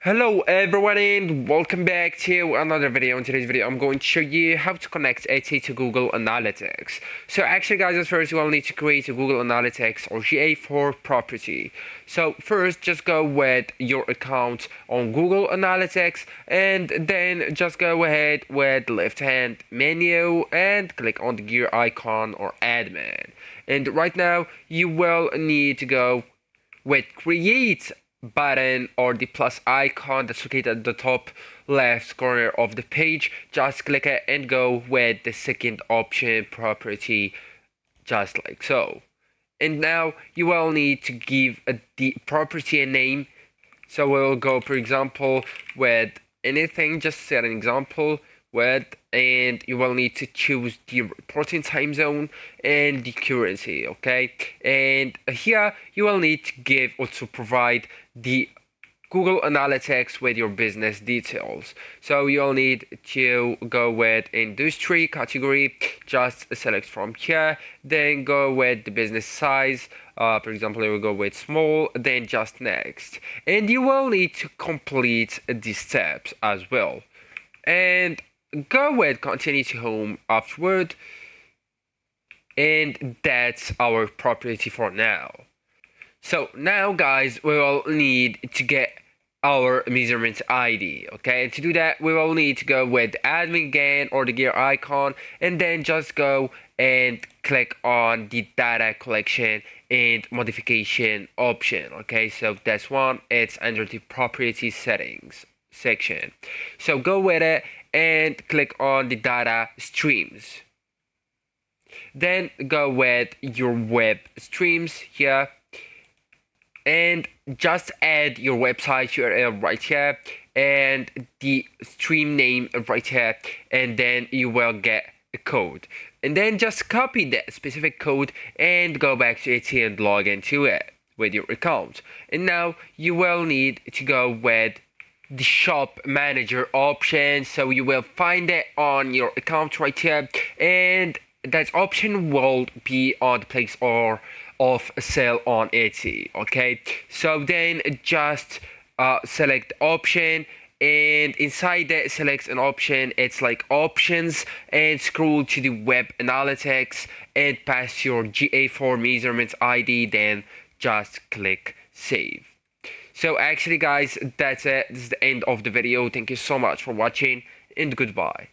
Hello everyone and welcome back to another video. In today's video I'm going to show you how to connect Etsy to Google Analytics. So actually guys, at first you will need to create a Google Analytics or GA4 property. So first just go with your account on Google Analytics and then just go ahead with left hand menu and click on the gear icon or admin. And right now you will need to go with create button or the plus icon that's located at the top left corner of the page. Just click it and go with the second option property, just like so. And now you will need to give the property a name. So we'll go, for example, with anything, just set an example with, and you will need to choose the reporting time zone and the currency, okay? And here you will need to give or to provide the Google Analytics with your business details. So you'll need to go with industry category, just select from here, then go with the business size. For example, we will go with small, then just next. And you will need to complete the steps as well. And go with continue to home afterward. And that's our property for now. So now guys, we will need to get our measurement ID, okay? And to do that, we will need to go with admin again or the gear icon, and then just go and click on the data collection and modification option, okay? So that's one, it's under the property settings section. So go with it and click on the data streams. Then go with your web streams here and just add your website URL right here and the stream name right here, and then you will get a code, and then just copy that specific code and go back to Etsy and log into it with your account. And now you will need to go with the shop manager option, so you will find it on your account right here, and that option will be on the place or of sale on Etsy, okay? So then just select option, and inside that select an option, it's like options, and scroll to the web analytics and pass your GA4 measurements ID, then just click save. So actually guys, that's it. This is the end of the video. Thank you so much for watching and goodbye.